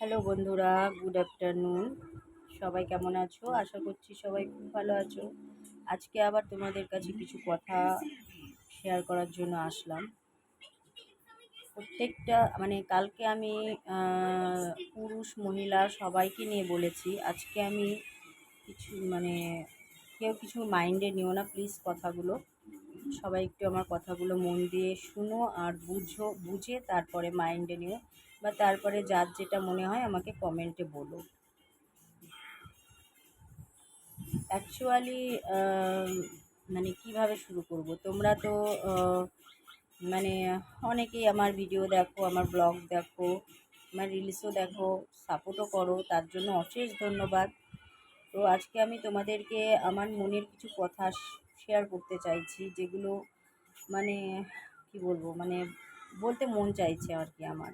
Hello বন্ধুরা, good afternoon. সবাই কেমন আছো? আশা করছি সবাই খুব ভালো আছো। আজকে আবার তোমাদের কাছে কিছু কথা শেয়ার করার জন্য আসলাম। প্রত্যেকটা কালকে আমি পুরুষ মহিলা সবাইকে নিয়ে বলেছি। আজকে আমি কিছু কেউ কিছু মাইন্ডে নিও না প্লিজ কথাগুলো। সবাই একটু আমার কথাগুলো মন দিয়ে শুনো আর বুঝে তারপরে মাইন্ডে নিও, বা তারপরে যার যেটা মনে হয় আমাকে কমেন্টে বলো। অ্যাকচুয়ালি কিভাবে শুরু করব? তোমরা তো মানে অনেকেই আমার ভিডিও দেখো, আমার ব্লগ দেখো, আমার রিলসও দেখো, সাপোর্টও করো, তার জন্য অশেষ ধন্যবাদ। তো আজকে আমি তোমাদেরকে আমার মনের কিছু কথা শেয়ার করতে চাইছি, যেগুলো মানে কি বলবো, বলতে মন চাইছে আর কি আমার।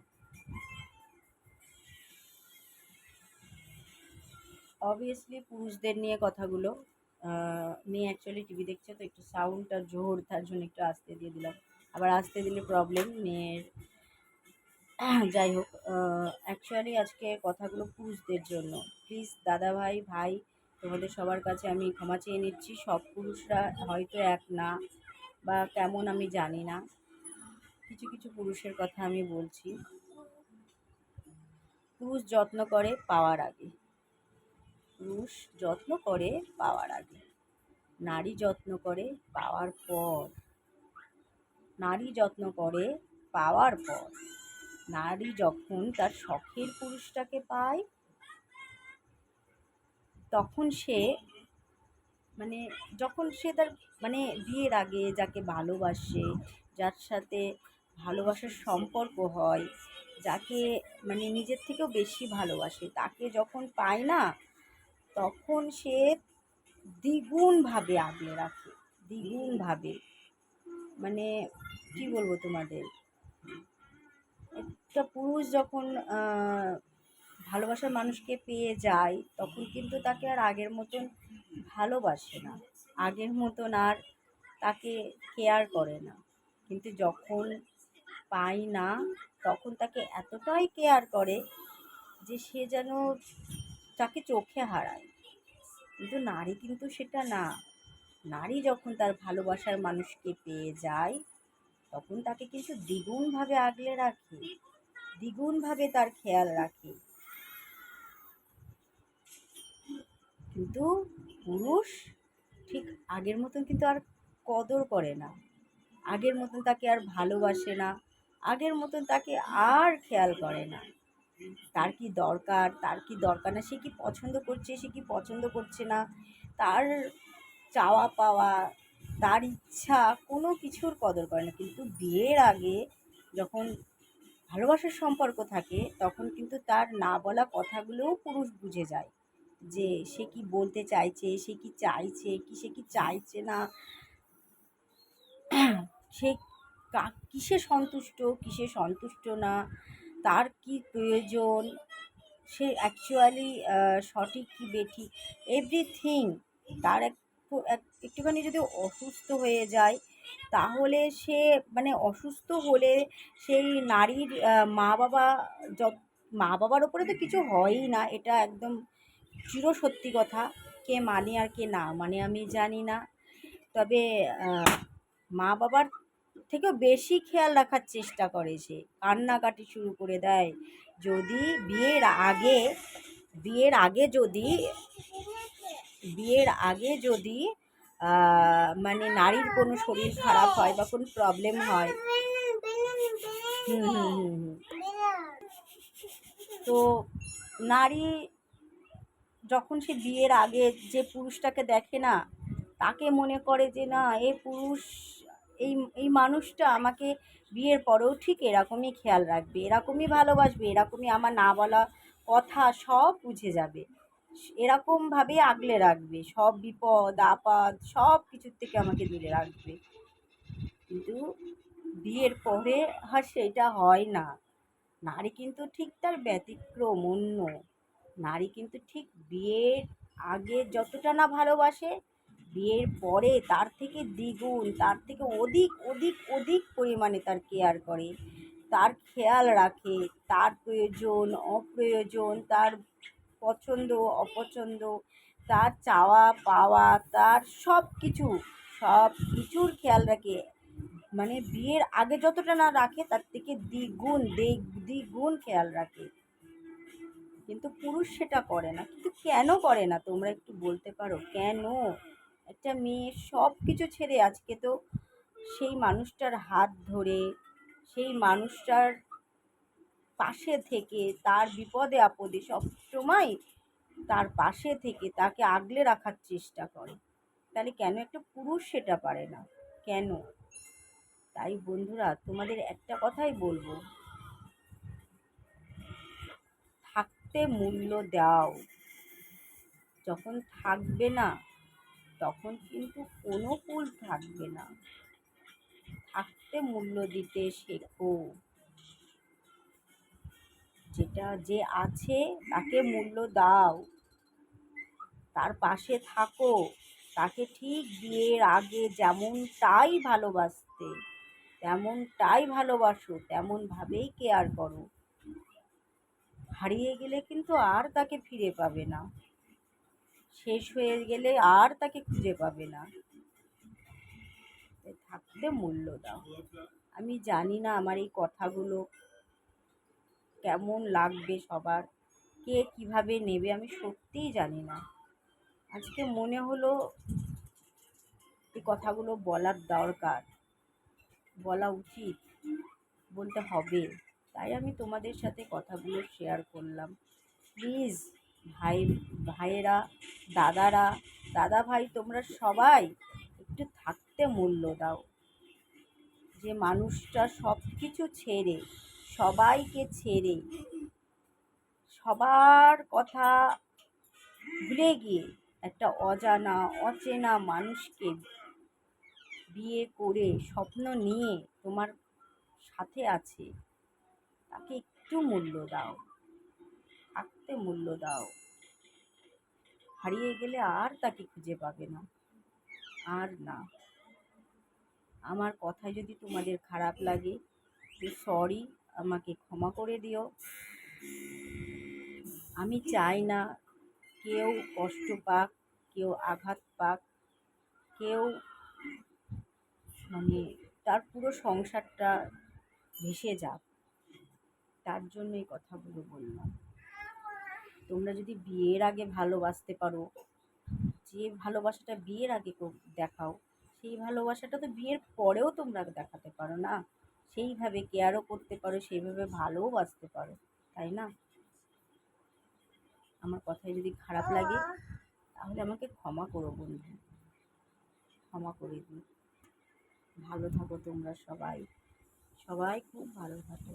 অবভিয়াসলি পুরুষদের নিয়ে কথাগুলো। মেয়ে অ্যাকচুয়ালি টিভি দেখছে, তো একটু সাউন্ডটা জোর, তার জন্য একটু আস্তে দিয়ে দিলাম। আবার আস্তে দিলে প্রবলেম মেয়ের। যাই হোক, অ্যাকচুয়ালি আজকে কথাগুলো পুরুষদের জন্য। প্লিজ দাদা ভাই ভাই, তোমাদের সবার কাছে আমি ক্ষমা চেয়ে নিচ্ছি। সব পুরুষরা হয়তো এক না, বা কেমন আমি জানি না। কিছু কিছু পুরুষের কথা আমি বলছি। পুরুষ যত্ন করে পাওয়ার আগে, পুরুষ যত্ন করে পাওয়ার আগে, নারী যত্ন করে পাওয়ার পর, নারী যত্ন করে পাওয়ার পর। নারী যখন তার শখের পুরুষটাকে পায়, তখন সে মানে যখন সে তার বিয়ের আগে যাকে ভালোবাসে, যার সাথে ভালোবাসার সম্পর্ক হয়, যাকে নিজের থেকেও বেশি ভালোবাসে, তাকে যখন পায় না, তখন সে দ্বিগুণভাবে আগলে রাখে, দ্বিগুণভাবে। কি বলবো তোমাদের, একটা পুরুষ যখন ভালোবাসার মানুষকে পেয়ে যায়, তখন কিন্তু তাকে আর আগের মতন ভালোবাসে না, আগের মতন আর তাকে কেয়ার করে না। কিন্তু যখন পায় না, তখন তাকে এতটাই কেয়ার করে যে সে যেন তাকে চোখে হারায়। কিন্তু নারী কিন্তু সেটা না। নারী যখন তার ভালোবাসার মানুষকে পেয়ে যায়, তখন তাকে কিন্তু দ্বিগুণভাবে আগলে রাখে, দ্বিগুণভাবে তার খেয়াল রাখে। কিন্তু পুরুষ ঠিক আগের মতন কিন্তু আর কদর করে না, আগের মতন তাকে আর ভালোবাসে না, আগের মতন তাকে আর খেয়াল করে না। তার কি দরকার, তার কি দরকার না, সে কি পছন্দ করছে, সে কি পছন্দ করছে না, তার চাওয়া পাওয়া, তার ইচ্ছা, কোনো কিছুর কদর করে না। কিন্তু বিয়ের আগে যখন ভালোবাসার সম্পর্ক থাকে, তখন কিন্তু তার না বলা কথাগুলোও পুরুষ বুঝে যায়, যে সে কি বলতে চাইছে, সে কি চাইছে, সে কি চাইছে না, সে কিসে সন্তুষ্ট, কিসে সন্তুষ্ট না, তার কি প্রয়োজন, সে অ্যাকচুয়ালি সঠিক কি বেঠিক, এভরিথিং। তার একটুখানি যদি অসুস্থ হয়ে যায়, তাহলে সে অসুস্থ হলে সেই নারীর মা বাবার ওপরে তো কিছু হয়ই না, এটা একদম চিরসত্যি কথা। কে মানে আর কে না মানে আমি জানি না, তবে মা বাবার থেকেও বেশি খেয়াল রাখার চেষ্টা করে, সে কান্নাকাটি শুরু করে দেয়। যদি বিয়ের আগে যদি বিয়ের আগে যদি নারীর কোনো শরীর খারাপ হয় বা কোনো প্রবলেম হয়, হুম হুম হুম হুম তো নারী যখন সে বিয়ের আগে যে পুরুষটাকে দেখে না, তাকে মনে করে যে না, এই এই মানুষটা আমাকে বিয়ের পরেও ঠিক এরকমই খেয়াল রাখবে, এরকমই ভালোবাসবে, এরকমই আমার না বলা কথা সব বুঝে যাবে, এরকমভাবে আগলে রাখবে, সব বিপদ আপদ সব কিছুর থেকে আমাকে দূরে রাখবে। কিন্তু বিয়ের পরে আর সেটা হয় না। নারী কিন্তু ঠিক তার ব্যতিক্রম, অন্য। নারী কিন্তু ঠিক বিয়ের আগে যতটা না ভালোবাসে, বিয়ের পরে তার থেকে দ্বিগুণ, তার থেকে অধিক অধিক অধিক পরিমাণে তার কেয়ার করে, তার খেয়াল রাখে, তার প্রয়োজন অপ্রয়োজন, তার পছন্দ অপছন্দ, তার চাওয়া পাওয়া, তার সব কিছুর খেয়াল রাখে। মানে বিয়ের আগে যতটা না রাখে তার থেকে দ্বিগুণ খেয়াল রাখে। কিন্তু পুরুষ সেটা করে না। কিন্তু কেন করে না তোমরা একটু বলতে পারো কেন? একটা মেয়ে সব কিছু ছেড়ে আজকে তো সেই মানুষটার হাত ধরে, সেই মানুষটার পাশে থেকে, তার বিপদে আপদে সব সময় তার পাশে থেকে তাকে আগলে রাখার চেষ্টা করে। তাহলে কেন একটা পুরুষ সেটা পারে না? কেন? তাই বন্ধুরা, তোমাদের একটা কথাই বলবো, থাকতে মূল্য দাও। যখন থাকবে না তখন কিন্তু কোনো কুল থাকবে না। থাকতে মূল্য দিতে শেখো। যে আছে তাকে মূল্য দাও, তার পাশে থাকো, তাকে ঠিক বিয়ের আগে যেমনটাই ভালোবাসো, তেমনভাবেই কেয়ার করো। হারিয়ে গেলে কিন্তু আর তাকে ফিরে পাবে না, শেষ হয়ে গেলে আর তাকে খুঁজে পাবে না। থাকতে মূল্য দাও। আমি জানি না আমার এই কথাগুলো কেমন লাগবে সবার, কে কিভাবে নেবে আমি সত্যিই জানি না। আজকে মনে হলো এই কথাগুলো বলার দরকার, বলা উচিত, বলতে হবে। তাই আমি তোমাদের সাথে কথাগুলো শেয়ার করলাম। প্লিজ ভাইয়েরা, দাদা ভাই, তোমরা সবাই একটু থাকতে মূল্য দাও। যে মানুষটা সব কিছু ছেড়ে, সবাইকে ছেড়ে, সবার কথা ভুলে গিয়ে একটা অচেনা মানুষকে বিয়ে করে স্বপ্ন নিয়ে তোমার সাথে আছে, তাকে একটু মূল্য দাও, থাকতে মূল্য দাও। হারিয়ে গেলে আর তাকে খুঁজে পাবে না। আর না, আমার কথায় যদি তোমাদের খারাপ লাগে তো সরি, আমাকে ক্ষমা করে দিও। আমি চাই না কেউ কষ্ট পাক, কেউ আঘাত পাক, কেউ তার পুরো সংসারটা ভেসে যাক। তার জন্য এই কথাগুলো বললাম। তোমরা যদি বিয়ের আগে ভালোবাসতে পারো, যে ভালোবাসাটা বিয়ের আগে দেখাও, সেই ভালোবাসাটা তো বিয়ের পরেও তোমরা দেখাতে পারো না? সেইভাবে কেয়ারও করতে পারো, সেইভাবে ভালোবাসতে পারো, তাই না? আমার কথায় যদি খারাপ লাগে তাহলে আমাকে ক্ষমা করো বন্ধু, ক্ষমা করে দিও। ভালো থাকো তোমরা সবাই, সবাই খুব ভালো থাকো।